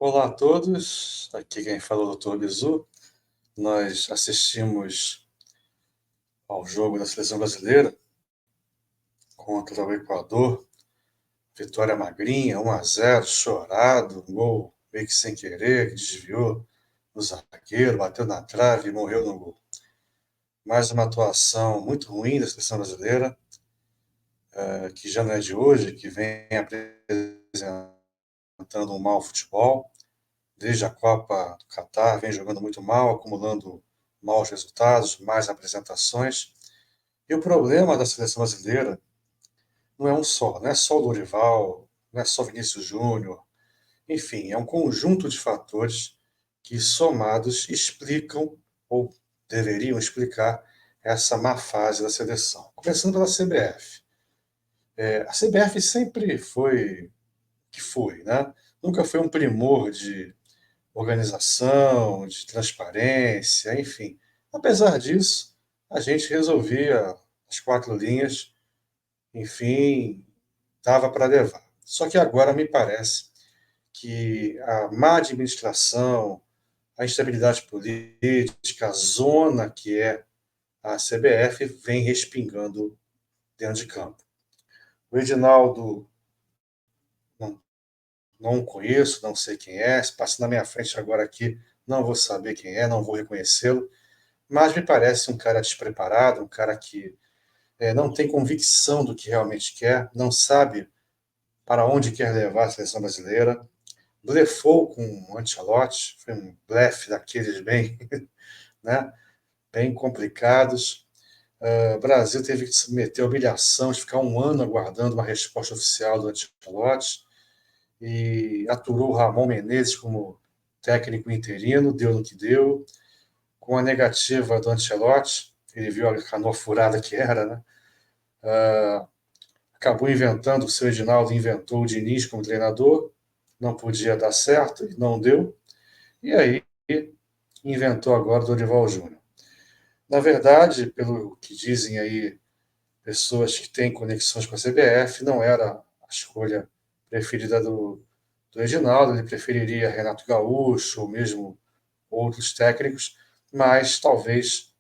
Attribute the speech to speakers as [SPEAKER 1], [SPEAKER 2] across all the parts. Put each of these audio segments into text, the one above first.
[SPEAKER 1] Olá a todos, aqui quem fala é o Dr. Bizu. Nós assistimos ao jogo da seleção brasileira contra o Equador, vitória magrinha, 1-0, chorado, um gol meio que sem querer, que desviou no zagueiro, bateu na trave e morreu no gol. Mais uma atuação muito ruim da seleção brasileira, que já não é de hoje, que vem apresentando um mau futebol. Desde a Copa do Catar, vem jogando muito mal, acumulando maus resultados, más apresentações. E o problema da seleção brasileira não é um só, não é só o Dorival, não é só Vinícius Júnior, enfim, é um conjunto de fatores que, somados, explicam, ou deveriam explicar, essa má fase da seleção. Começando pela CBF. A CBF sempre foi que foi, né? Nunca foi um primor de organização, de transparência, enfim. Apesar disso, a gente resolvia as quatro linhas, enfim, dava para levar. Só que agora me parece que a má administração, a instabilidade política, a zona que é a CBF vem respingando dentro de campo. O Edinaldo não, não conheço, não sei quem é, se passa na minha frente agora aqui, não vou saber quem é, não vou reconhecê-lo, mas me parece um cara despreparado, um cara que não tem convicção do que realmente quer, não sabe para onde quer levar a seleção brasileira, blefou com o Ancelotti, foi um blefe daqueles bem, né, bem complicados. O Brasil teve que submeter a humilhação de ficar um ano aguardando uma resposta oficial do Ancelotti e aturou o Ramon Menezes como técnico interino, deu no que deu. Com a negativa do Ancelotti, ele viu a canoa furada que era, né? Acabou inventando, o seu Edinaldo inventou o Diniz como treinador, não podia dar certo, não deu, e aí inventou agora o Dorival Júnior. Na verdade, pelo que dizem aí pessoas que têm conexões com a CBF, não era a escolha preferida do Edinaldo, ele preferiria Renato Gaúcho ou mesmo outros técnicos, mas talvez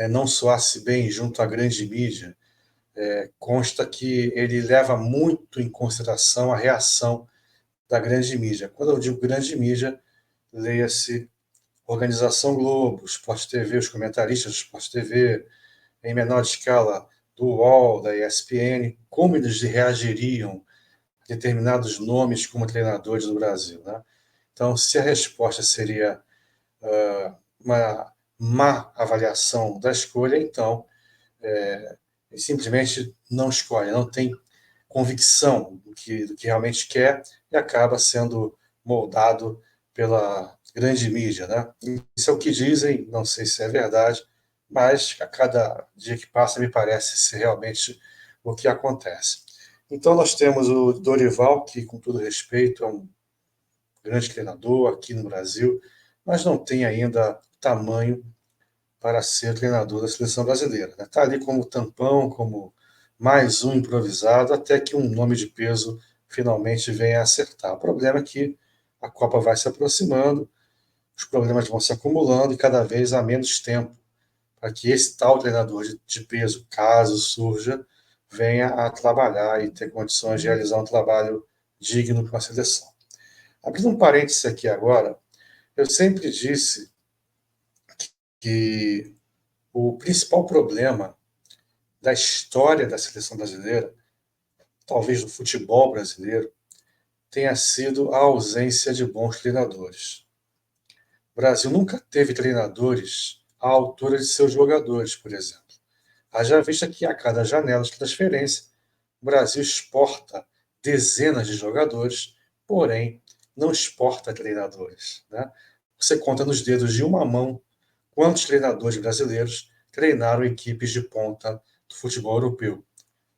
[SPEAKER 1] não soasse bem junto à grande mídia. Consta que ele leva muito em consideração a reação da grande mídia. Quando eu digo grande mídia, leia-se Organização Globo, Sport TV, os comentaristas do Sport TV, em menor escala do UOL, da ESPN, como eles reagiriam a determinados nomes como treinadores do Brasil, né? Então, se a resposta seria uma má avaliação da escolha, então ele simplesmente não escolhe, não tem convicção do que realmente quer e acaba sendo moldado pela grande mídia, né? Isso é o que dizem, não sei se é verdade, mas a cada dia que passa me parece ser realmente o que acontece. Então nós temos o Dorival, que com todo respeito é um grande treinador aqui no Brasil, mas não tem ainda tamanho para ser treinador da seleção brasileira. Está ali como tampão, como mais um improvisado, até que um nome de peso finalmente venha a acertar. O problema é que a Copa vai se aproximando, os problemas vão se acumulando e cada vez há menos tempo para que esse tal treinador de peso, caso surja, venha a trabalhar e ter condições de realizar um trabalho digno para uma seleção. Abrindo um parêntese aqui agora, eu sempre disse que o principal problema da história da seleção brasileira, talvez do futebol brasileiro, tenha sido a ausência de bons treinadores. O Brasil nunca teve treinadores à altura de seus jogadores, por exemplo. Haja vista que a cada janela de transferência, o Brasil exporta dezenas de jogadores, porém não exporta treinadores, né? Você conta nos dedos de uma mão quantos treinadores brasileiros treinaram equipes de ponta do futebol europeu.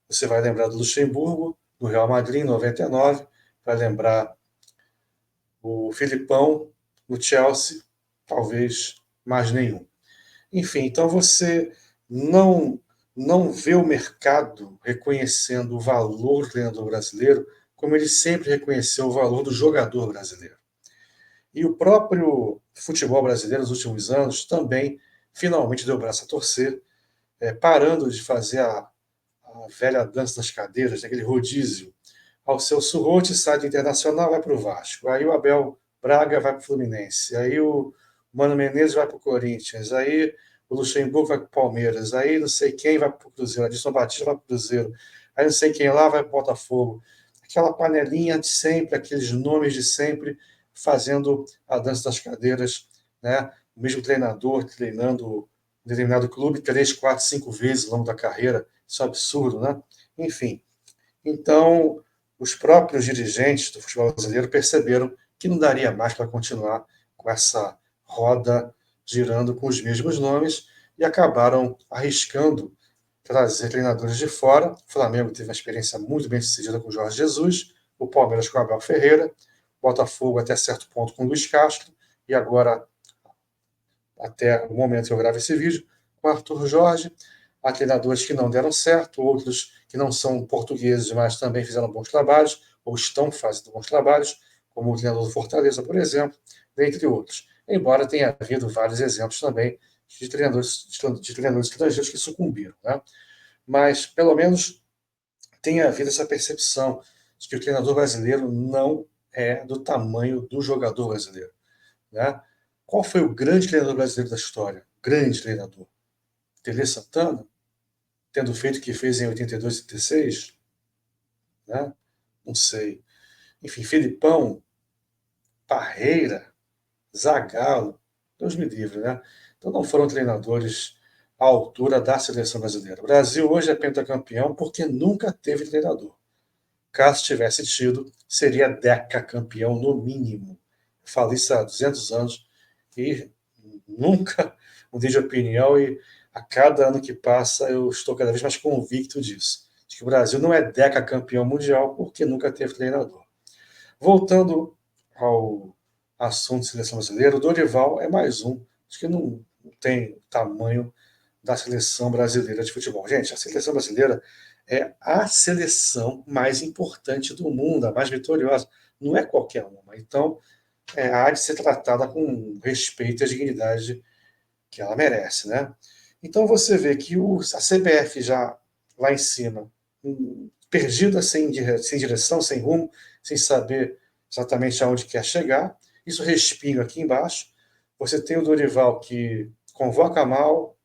[SPEAKER 1] Você vai lembrar do Luxemburgo, do Real Madrid em 99, vai lembrar o Filipão no Chelsea, talvez mais nenhum. Enfim, então você não não vê o mercado reconhecendo o valor do treinador brasileiro como ele sempre reconheceu o valor do jogador brasileiro. E o próprio futebol brasileiro, nos últimos anos, também finalmente deu o braço a torcer, parando de fazer a velha dança das cadeiras, aquele rodízio. Ao seu Surrote sai do Internacional, vai para o Vasco. Aí o Abel Braga vai para o Fluminense. Aí o Mano Menezes vai para o Corinthians. Aí o Luxemburgo vai para o Palmeiras. Aí não sei quem vai para o Cruzeiro. Adilson Batista vai para o Cruzeiro. Aí não sei quem lá vai para o Botafogo. Aquela panelinha de sempre, aqueles nomes de sempre, fazendo a dança das cadeiras, né? O mesmo treinador treinando um determinado clube 3, 4, 5 vezes ao longo da carreira. Isso é um absurdo, né? Enfim. Então, os próprios dirigentes do futebol brasileiro perceberam que não daria mais para continuar com essa roda girando com os mesmos nomes e acabaram arriscando trazer treinadores de fora. O Flamengo teve uma experiência muito bem sucedida com o Jorge Jesus, o Palmeiras com o Abel Ferreira, o Botafogo até certo ponto com o Luiz Castro, e agora, até o momento que eu gravo esse vídeo, com o Arthur Jorge. Há treinadores que não deram certo, outros que não são portugueses, mas também fizeram bons trabalhos, ou estão fazendo bons trabalhos, como o treinador do Fortaleza, por exemplo, dentre outros. Embora tenha havido vários exemplos também de treinadores estrangeiros que sucumbiram. Né? Mas, pelo menos, tem havido essa percepção de que o treinador brasileiro não é do tamanho do jogador brasileiro. Né? Qual foi o grande treinador brasileiro da história? Grande treinador. Tele Santana, tendo feito o que fez em 82 e 86, né? Não sei. Enfim, Felipão, Parreira, Zagallo, Deus me livre, né? Então não foram treinadores à altura da seleção brasileira. O Brasil hoje é pentacampeão porque nunca teve treinador. Caso tivesse tido, seria decacampeão no mínimo. Eu falo isso há 200 anos e nunca mudei de opinião, e a cada ano que passa eu estou cada vez mais convicto disso, de que o Brasil não é decacampeão mundial porque nunca teve treinador. Voltando ao assunto de seleção brasileira, o Dorival é mais um, acho que não tem o tamanho da seleção brasileira de futebol. Gente, a seleção brasileira é a seleção mais importante do mundo, a mais vitoriosa. Não é qualquer uma. Então, há de ser tratada com respeito e dignidade que ela merece, né? Então você vê que a CBF já lá em cima, perdida, sem direção, sem rumo, sem saber exatamente aonde quer chegar. Isso respinga aqui embaixo. Você tem o Dorival que convoca mal,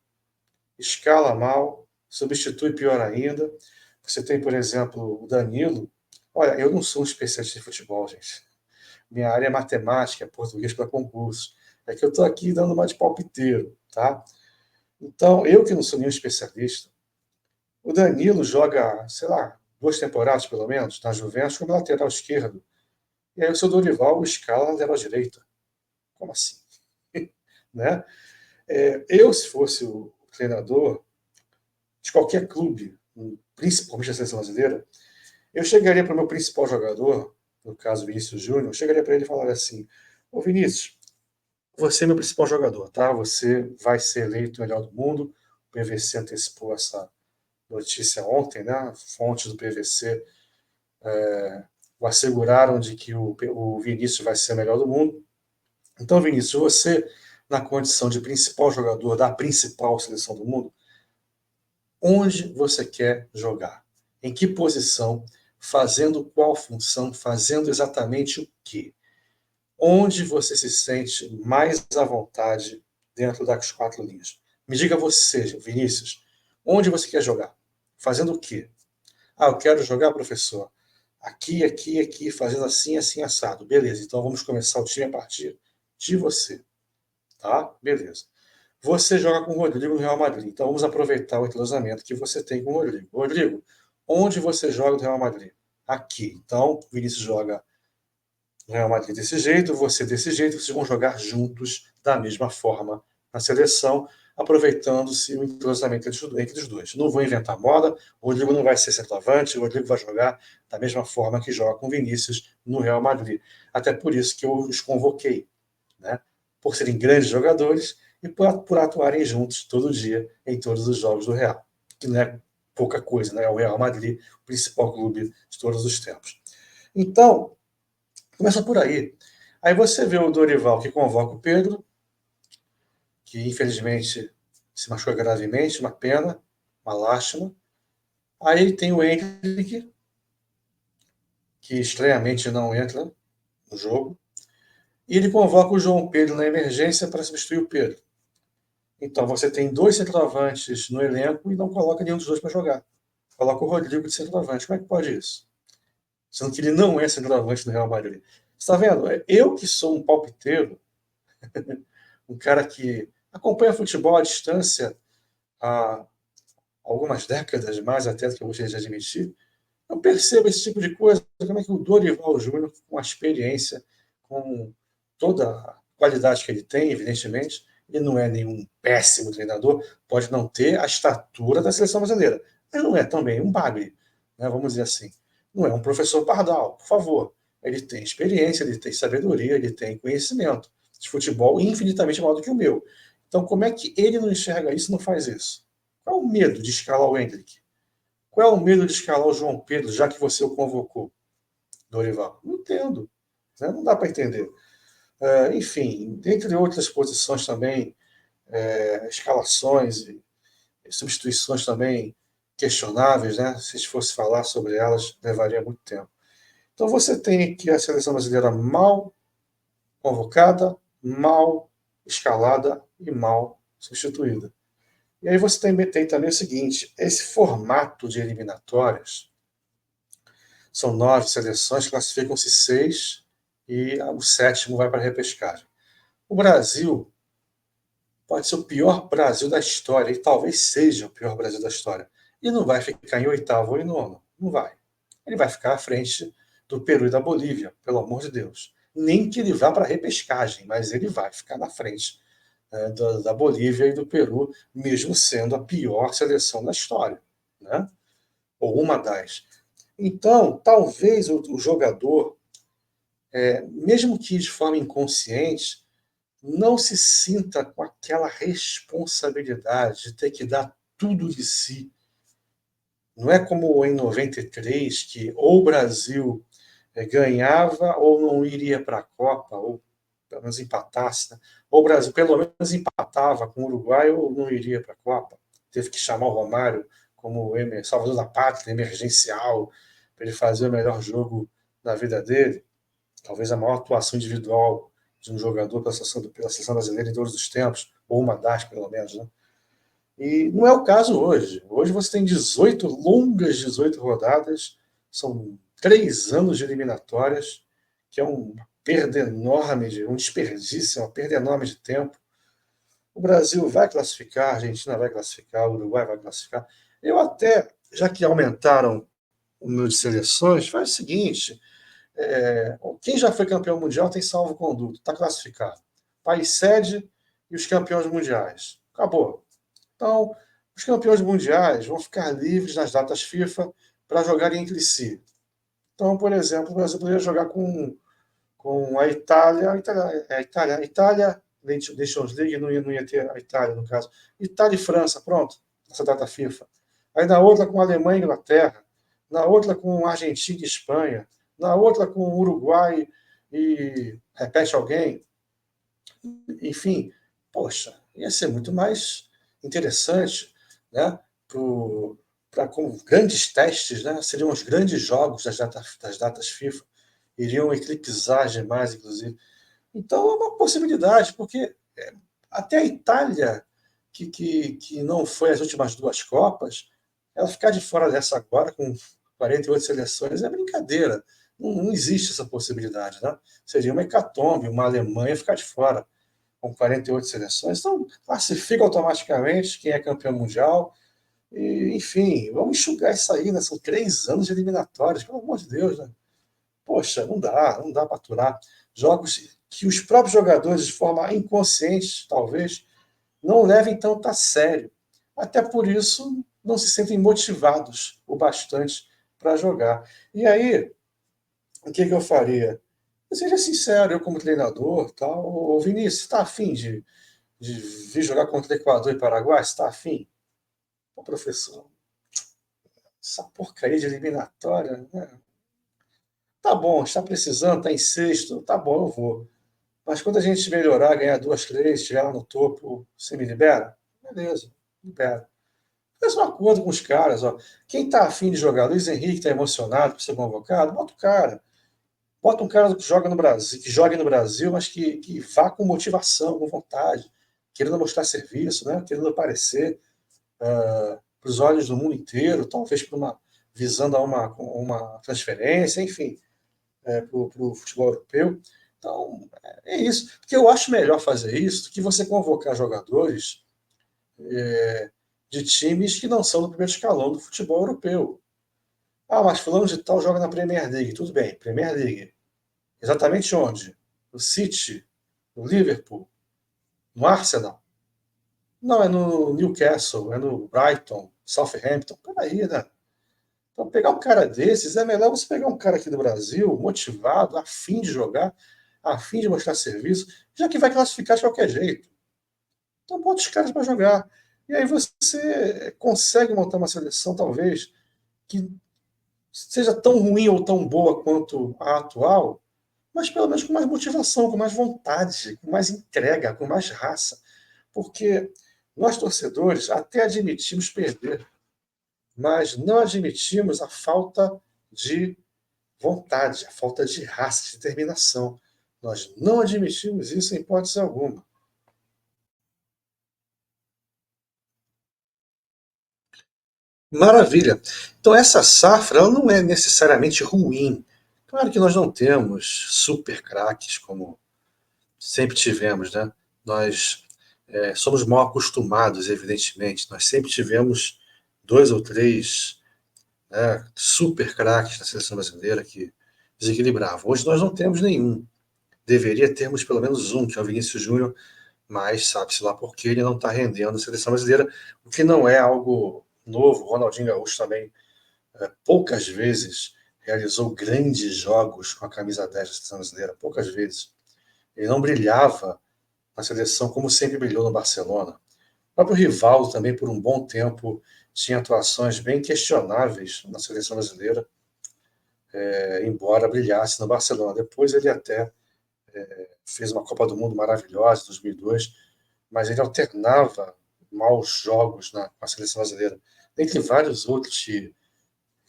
[SPEAKER 1] escala mal, substitui pior ainda. Você tem, por exemplo, o Danilo. Olha, eu não sou um especialista de futebol, gente. Minha área é matemática, português para concurso. É que eu estou aqui dando uma de palpiteiro, tá? Então, eu que não sou nenhum especialista, o Danilo joga, sei lá, 2 temporadas pelo menos, na Juventus como lateral esquerdo. E aí o seu Dorival escala lateral direita. Como assim? Né? Eu, se fosse o treinador de qualquer clube, principalmente da seleção brasileira, eu chegaria para o meu principal jogador, no caso Vinícius Júnior, eu chegaria para ele e falaria assim: Ô Vinícius, você é meu principal jogador, tá? Você vai ser eleito o melhor do mundo. O PVC antecipou essa notícia ontem, né? Fontes do PVC o asseguraram de que o Vinícius vai ser o melhor do mundo. Então, Vinícius, você, na condição de principal jogador da principal seleção do mundo, onde você quer jogar? Em que posição? Fazendo qual função? Fazendo exatamente o quê? Onde você se sente mais à vontade dentro das 4 linhas? Me diga você, Vinícius, onde você quer jogar? Fazendo o quê? Ah, eu quero jogar, professor, aqui, aqui, aqui, fazendo assim, assim, assado. Beleza, então vamos começar o time a partir de você, tá? Beleza. Você joga com o Rodrigo no Real Madrid, então vamos aproveitar o entrosamento que você tem com o Rodrigo. Rodrigo, onde você joga no Real Madrid? Aqui. Então, o Vinícius joga no Real Madrid desse jeito, você desse jeito, vocês vão jogar juntos da mesma forma na seleção, aproveitando-se o entrosamento entre os dois. Não vou inventar moda, o Rodrigo não vai ser centroavante, o Rodrigo vai jogar da mesma forma que joga com o Vinícius no Real Madrid. Até por isso que eu os convoquei, né? Por serem grandes jogadores e por atuarem juntos todo dia em todos os jogos do Real, que não é pouca coisa, né? É o Real Madrid, o principal clube de todos os tempos. Então, começa por aí. Aí você vê o Dorival que convoca o Pedro, que infelizmente se machucou gravemente, uma pena, uma lástima. Aí tem o Henrique, que estranhamente não entra no jogo, e ele convoca o João Pedro na emergência para substituir o Pedro. Então você tem dois centroavantes no elenco e não coloca nenhum dos dois para jogar. Coloca o Rodrigo de centroavante. Como é que pode isso? Sendo que ele não é centroavante do Real Madrid. Você está vendo? Eu que sou um palpiteiro, um cara que acompanha futebol à distância há algumas décadas, mais até do que eu gostaria de admitir, eu percebo esse tipo de coisa. Como é que o Dorival Júnior, com a experiência, com toda a qualidade que ele tem, evidentemente, ele não é nenhum péssimo treinador, pode não ter a estatura da seleção brasileira, mas não é também um bagre, né, vamos dizer assim. Não é um professor Pardal, por favor. Ele tem experiência, ele tem sabedoria, ele tem conhecimento de futebol infinitamente maior do que o meu. Então, como é que ele não enxerga isso e não faz isso? Qual é o medo de escalar o Hendrick? Qual é o medo de escalar o João Pedro, já que você o convocou, Dorival? Não entendo. Né? Não dá para entender. Enfim, dentre outras posições também, escalações e substituições também questionáveis, né? Se a gente fosse falar sobre elas, levaria muito tempo. Então você tem aqui a seleção brasileira mal convocada, mal escalada e mal substituída. E aí você tem também o seguinte: esse formato de eliminatórias, são 9 seleções, classificam-se 6 e o sétimo vai para a repescagem. O Brasil pode ser o pior Brasil da história, e talvez seja o pior Brasil da história. E não vai ficar em oitavo ou em nono. Não vai. Ele vai ficar à frente do Peru e da Bolívia, pelo amor de Deus. Nem que ele vá para a repescagem, mas ele vai ficar na frente da Bolívia e do Peru, mesmo sendo a pior seleção da história. Né? Ou uma das. Então, talvez o jogador, mesmo que de forma inconsciente, não se sinta com aquela responsabilidade de ter que dar tudo de si. Não é como em 93, que ou o Brasil ganhava ou não iria para a Copa, ou pelo menos empatasse, né? Ou o Brasil pelo menos empatava com o Uruguai ou não iria para a Copa. Teve que chamar o Romário como salvador da pátria, emergencial, para ele fazer o melhor jogo da vida dele. Talvez a maior atuação individual de um jogador pela seleção brasileira em todos os tempos, ou uma das, pelo menos. Né? E não é o caso hoje. Hoje você tem 18, longas 18 rodadas, são 3 anos de eliminatórias, que é uma perda enorme, um desperdício, uma perda enorme de tempo. O Brasil vai classificar, a Argentina vai classificar, o Uruguai vai classificar. Eu até, já que aumentaram o número de seleções, faz o seguinte: quem já foi campeão mundial tem salvo-conduto, está classificado. País sede e os campeões mundiais. Acabou. Então, os campeões mundiais vão ficar livres nas datas FIFA para jogarem entre si. Então, por exemplo, o Brasil poderia jogar com a Itália, a Itália, Nations League não ia ter a Itália, no caso. Itália e França, pronto, essa data FIFA. Aí na outra com a Alemanha e Inglaterra, na outra com Argentina e Espanha, na outra com Uruguai e repete alguém. Enfim, poxa, ia ser muito mais interessante, né? Para com grandes testes, né? Seriam os grandes jogos das datas FIFA, iriam eclipsar demais, inclusive. Então é uma possibilidade, porque até a Itália, que não foi as últimas duas Copas, ela ficar de fora dessa agora, com 48 seleções, é brincadeira. Não existe essa possibilidade. Né? Seria uma hecatombe, uma Alemanha ficar de fora com 48 seleções. Então, classifica automaticamente quem é campeão mundial. E, enfim, vamos enxugar isso aí, né? São 3 anos de eliminatórias, pelo amor de Deus, né? Poxa, não dá para aturar. Jogos que os próprios jogadores, de forma inconsciente, talvez, não levem tanto a sério. Até por isso, não se sentem motivados o bastante para jogar. E aí, o que eu faria? Seja sincero, eu como treinador, tal, ô Vinícius, está afim de vir jogar contra Equador e Paraguai? Você está afim? Ô, professor, essa porcaria de eliminatória, né? Tá bom, está precisando, está em sexto, tá bom, eu vou. Mas quando a gente melhorar, ganhar duas, três, chegar lá no topo, você me libera? Beleza, libera. Faz um acordo com os caras, ó. Quem está afim de jogar, Luiz Henrique está emocionado por ser convocado, bota o cara. Bota um cara que joga no Brasil, que jogue no Brasil, mas que vá com motivação, com vontade, querendo mostrar serviço, né? Querendo aparecer para os olhos do mundo inteiro, talvez para visando a uma transferência, enfim, para o futebol europeu. Então, é isso. Porque eu acho melhor fazer isso do que você convocar jogadores de times que não são do primeiro escalão do futebol europeu. Ah, mas fulano de tal joga na Premier League. Tudo bem, Premier League. Exatamente onde? No City? No Liverpool? No Arsenal? Não, é no Newcastle, é no Brighton, Southampton. Peraí, né? Então, pegar um cara desses, é melhor você pegar um cara aqui do Brasil, motivado, a fim de jogar, a fim de mostrar serviço, já que vai classificar de qualquer jeito. Então, bota os caras para jogar. E aí você consegue montar uma seleção, talvez, que seja tão ruim ou tão boa quanto a atual, mas pelo menos com mais motivação, com mais vontade, com mais entrega, com mais raça. Porque nós, torcedores, até admitimos perder, mas não admitimos a falta de vontade, a falta de raça, de determinação. Nós não admitimos isso em hipótese alguma. Maravilha. Então, essa safra ela não é necessariamente ruim. Claro que nós não temos super craques como sempre tivemos, né? Nós somos mal acostumados, evidentemente. Nós sempre tivemos dois ou três, né, super craques na seleção brasileira que desequilibravam. Hoje nós não temos nenhum. Deveria termos pelo menos um, que é o Vinícius Júnior, mas sabe-se lá por que ele não está rendendo a seleção brasileira, o que não é algo novo. O Ronaldinho Gaúcho também poucas vezes realizou grandes jogos com a camisa 10 da seleção brasileira, poucas vezes. Ele não brilhava na seleção como sempre brilhou no Barcelona. O próprio Rivaldo também, por um bom tempo, tinha atuações bem questionáveis na seleção brasileira, embora brilhasse no Barcelona. Depois ele até fez uma Copa do Mundo maravilhosa em 2002, mas ele alternava maus jogos com a seleção brasileira. Dentre vários outros que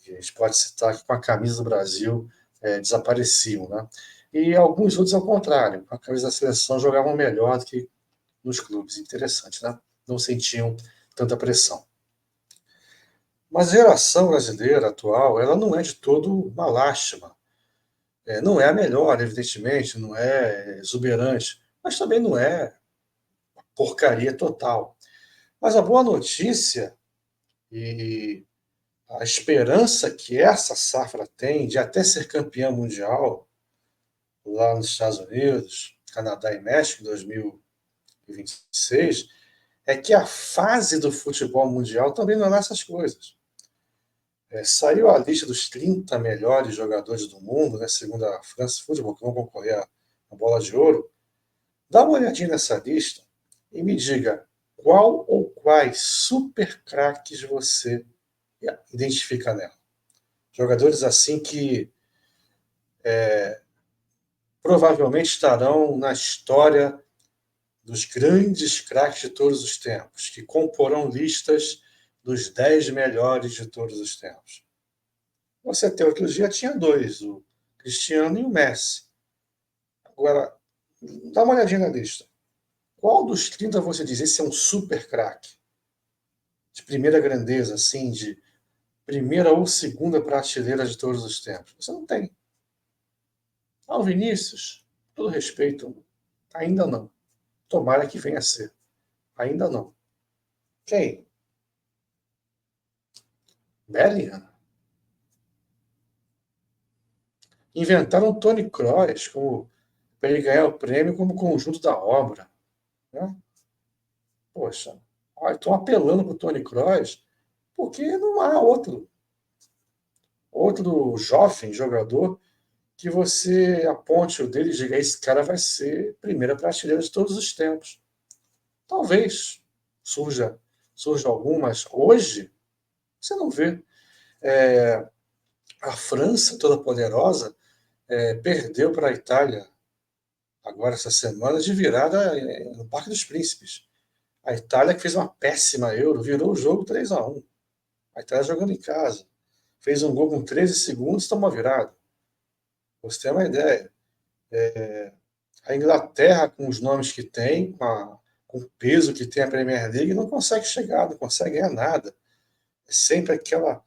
[SPEAKER 1] a gente pode citar que com a camisa do Brasil desapareciam. Né? E alguns outros, ao contrário, com a camisa da seleção jogavam melhor do que nos clubes. Interessante, né? Não sentiam tanta pressão. Mas a geração brasileira atual, ela não é de todo uma lástima. Não é a melhor, evidentemente, não é exuberante, mas também não é porcaria total. Mas a boa notícia e a esperança que essa safra tem de até ser campeã mundial lá nos Estados Unidos, Canadá e México em 2026 é que a fase do futebol mundial também não é lá essas coisas. Saiu a lista dos 30 melhores jogadores do mundo, né, segundo a France Football, que vão concorrer à Bola de Ouro. Dá uma olhadinha nessa lista e me diga qual ou quais super craques você identifica nela. Jogadores assim que provavelmente estarão na história dos grandes craques de todos os tempos, que comporão listas dos 10 melhores de todos os tempos. Você até outro dia tinha dois, o Cristiano e o Messi. Agora, dá uma olhadinha na lista. Qual dos 30 você diz esse é um super craque? De primeira grandeza, assim, de primeira ou segunda prateleira de todos os tempos? Você não tem. Ah, o Vinícius, todo respeito, ainda não. Tomara que venha a ser. Ainda não. Quem? Bellingham. Inventaram Tony Kroos como para ele ganhar o prêmio como conjunto da obra. Né? Poxa, estão apelando para o Tony Kroos porque não há outro jovem jogador que você aponte o dele e diga: esse cara vai ser primeira prateleira de todos os tempos. Talvez surja algum, mas hoje você não vê. A França, toda poderosa, perdeu para a Itália agora essa semana de virada no Parque dos Príncipes. A Itália, que fez uma péssima Euro, virou o jogo 3-1. A Itália jogando em casa. Fez um gol com 13 segundos e tomou virada. Você tem uma ideia. A Inglaterra, com os nomes que tem, com o peso que tem a Premier League, não consegue chegar, não consegue ganhar nada. É sempre aquela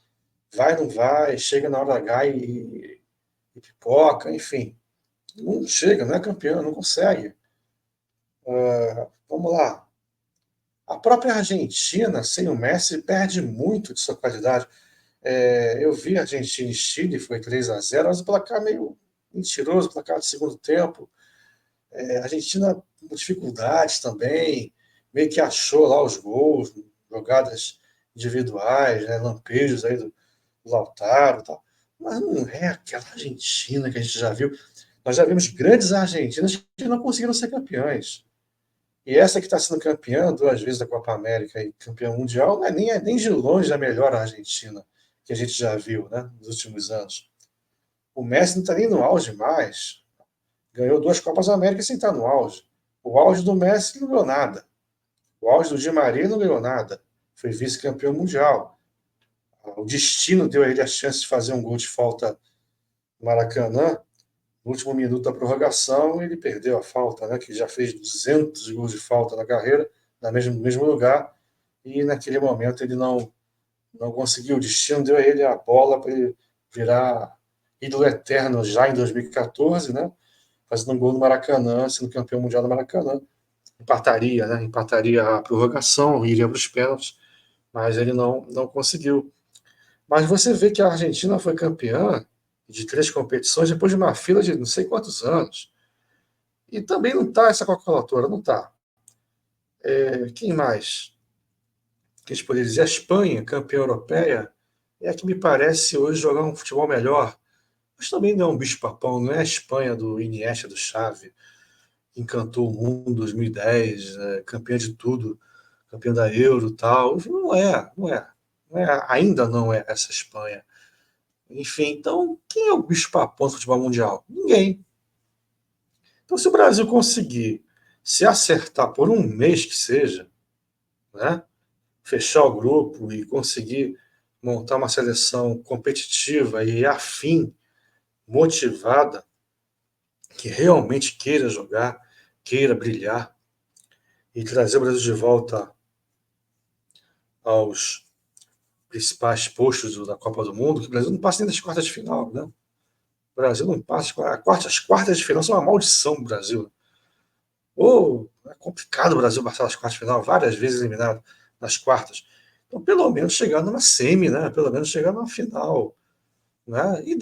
[SPEAKER 1] vai, não vai, chega na hora H e pipoca, enfim. Não chega, não é campeão, não consegue. Vamos lá. A própria Argentina, sem o Messi, perde muito de sua qualidade. Eu vi a Argentina e Chile, foi 3-0, mas o placar meio mentiroso, o placar do segundo tempo. A Argentina com dificuldades também, meio que achou lá os gols, jogadas individuais, né, lampejos aí do Lautaro e tal. Mas não é aquela Argentina que a gente já viu. Nós já vimos grandes Argentinas que não conseguiram ser campeões. E essa que está sendo campeã 2 vezes da Copa América e campeã mundial não é nem de longe a melhor Argentina que a gente já viu, né, nos últimos anos. O Messi não está nem no auge mais. Ganhou 2 Copas Américas sem estar no auge. O auge do Messi não ganhou nada. O auge do Di Maria não ganhou nada. Foi vice-campeão mundial. O destino deu a ele a chance de fazer um gol de falta no Maracanã. No último minuto da prorrogação, ele perdeu a falta, né? Que já fez 200 gols de falta na carreira, no mesmo lugar. E naquele momento ele não conseguiu. O destino deu a ele a bola para ele virar ídolo eterno já em 2014, né? Fazendo um gol no Maracanã, sendo campeão mundial no Maracanã. Empataria, né? Empataria a prorrogação, iria para os pênaltis, mas ele não conseguiu. Mas você vê que a Argentina foi campeã de 3 competições depois de uma fila de não sei quantos anos. E também não está essa Coca-Cola toda, não está. Quem mais? Que a gente poderia dizer? A Espanha, campeã europeia, é a que me parece hoje jogar um futebol melhor. Mas também não é um bicho-papão, não é a Espanha do Iniesta, do Xavi, que encantou o mundo em 2010, campeã de tudo, campeã da Euro e tal. Ainda não é essa Espanha. Enfim, então, quem é o bicho-papão do futebol mundial? Ninguém. Então, se o Brasil conseguir se acertar por um mês que seja, né, fechar o grupo e conseguir montar uma seleção competitiva e afim, motivada, que realmente queira jogar, queira brilhar e trazer o Brasil de volta aos principais postos da Copa do Mundo, que o Brasil não passa nem das quartas de final, né? O Brasil não passa. As quartas de final são uma maldição do Brasil. Ou é complicado o Brasil passar as quartas de final, várias vezes eliminado nas quartas. Então, pelo menos chegar numa semi, né? Pelo menos chegar numa final. Né? E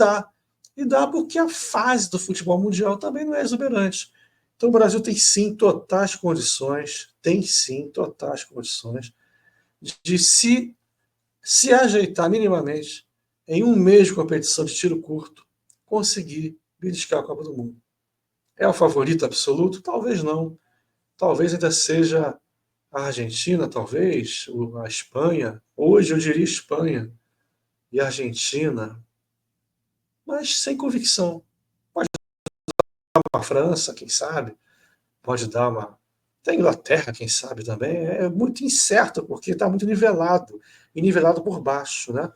[SPEAKER 1] dá porque a fase do futebol mundial também não é exuberante. Então o Brasil tem sim totais condições de se ajeitar minimamente em um mês de competição de tiro curto, conseguir beliscar a Copa do Mundo. É o favorito absoluto? Talvez não. Talvez ainda seja a Argentina, talvez, a Espanha. Hoje eu diria Espanha e Argentina, mas sem convicção. Uma França, quem sabe, pode dar uma. Até a Inglaterra, quem sabe também, é muito incerto, porque está muito nivelado, e nivelado por baixo. Né?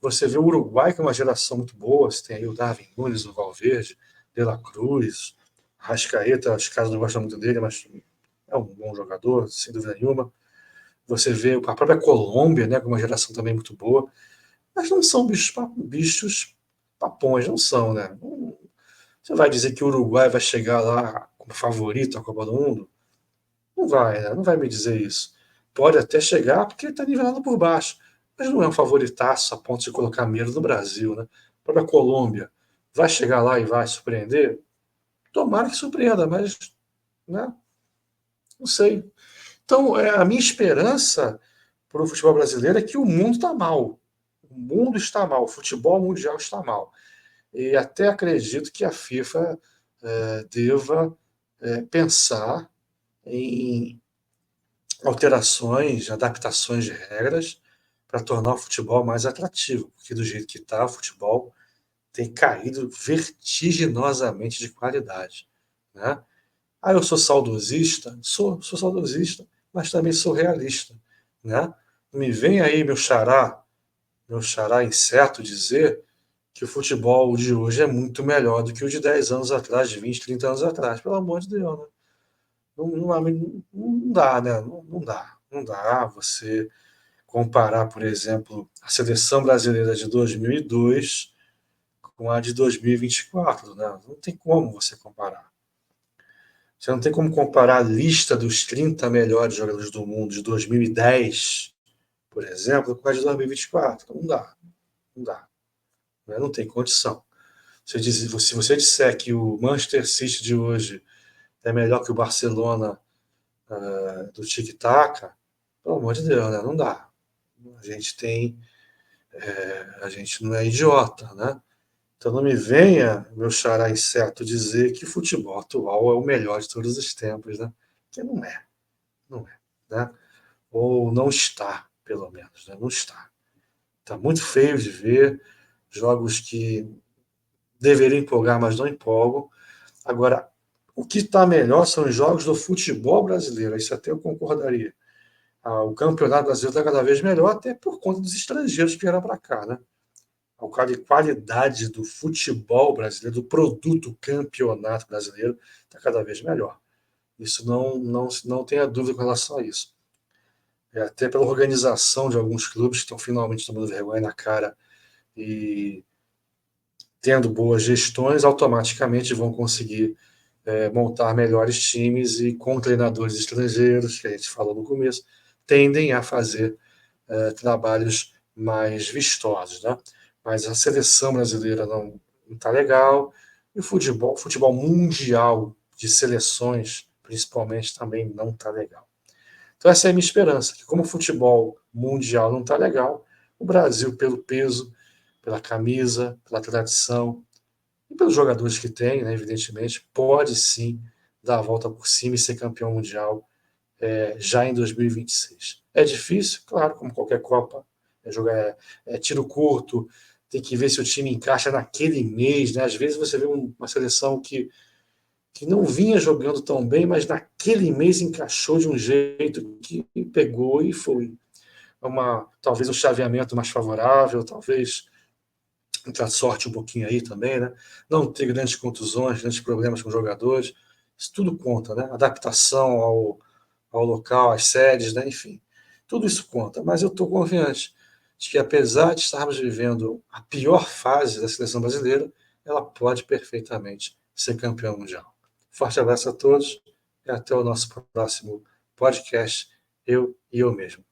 [SPEAKER 1] Você vê o Uruguai, que é uma geração muito boa, você tem aí o Darwin Núñez, o Valverde, De La Cruz, Rascaeta, os caras não gostam muito dele, mas é um bom jogador, sem dúvida nenhuma. Você vê a própria Colômbia, né, com uma geração também muito boa, mas não são bichos papões, não são, né? Você vai dizer que o Uruguai vai chegar lá como favorito à Copa do Mundo? Não vai, né? Não vai me dizer isso. Pode até chegar porque está nivelado por baixo, mas não é um favoritaço a ponto de colocar medo no Brasil, né? Para a Colômbia, vai chegar lá e vai surpreender? Tomara que surpreenda, mas, né? Não sei. Então, a minha esperança para o futebol brasileiro é que o mundo está mal. O mundo está mal, o futebol mundial está mal. E até acredito que a FIFA deva pensar em alterações, adaptações de regras para tornar o futebol mais atrativo, porque do jeito que está, o futebol tem caído vertiginosamente de qualidade, né? Ah, eu sou saudosista? Sou saudosista, mas também sou realista, né? Me vem aí meu xará incerto dizer que o futebol de hoje é muito melhor do que o de 10 anos atrás, de 20, 30 anos atrás. Pelo amor de Deus, né? Não dá, né? Não dá. Não dá você comparar, por exemplo, a seleção brasileira de 2002 com a de 2024, né? Não tem como você comparar. Você não tem como comparar a lista dos 30 melhores jogadores do mundo de 2010, por exemplo, com a de 2024. Não dá, não dá. Né? Não tem condição. Se você disser que o Manchester City de hoje é melhor que o Barcelona do tic-tac, pelo amor de Deus, né? Não dá. A gente tem, a gente não é idiota, né? Então não me venha, meu xará incerto, dizer que o futebol atual é o melhor de todos os tempos, né? Porque não é, não é, né? Ou não está, pelo menos, né? Não está. Está muito feio de ver jogos que deveriam empolgar, mas não empolgam. Agora, o que está melhor são os jogos do futebol brasileiro, isso até eu concordaria. O campeonato brasileiro está cada vez melhor, até por conta dos estrangeiros que vieram para cá, né? A qualidade do futebol brasileiro, do produto campeonato brasileiro, está cada vez melhor. Isso não tenha dúvida com relação a isso. Até pela organização de alguns clubes que estão finalmente tomando vergonha na cara e tendo boas gestões, automaticamente vão conseguir montar melhores times e com treinadores estrangeiros, que a gente falou no começo, tendem a fazer trabalhos mais vistosos, né? Mas a seleção brasileira não está legal, e o futebol mundial de seleções, principalmente, também não está legal. Então essa é a minha esperança, que como o futebol mundial não está legal, o Brasil, pelo peso, pela camisa, pela tradição e pelos jogadores que tem, né, evidentemente, pode sim dar a volta por cima e ser campeão mundial já em 2026. É difícil, claro, como qualquer Copa, tiro curto, tem que ver se o time encaixa naquele mês, né? Às vezes você vê uma seleção que não vinha jogando tão bem, mas naquele mês encaixou de um jeito que pegou e foi. Talvez um chaveamento mais favorável, talvez muita sorte um pouquinho aí também, né? Não ter grandes contusões, grandes problemas com jogadores, isso tudo conta, né? Adaptação ao local, às sedes, né? Enfim, tudo isso conta. Mas eu estou confiante de que, apesar de estarmos vivendo a pior fase da seleção brasileira, ela pode perfeitamente ser campeã mundial. Forte abraço a todos e até o nosso próximo podcast, eu e eu mesmo.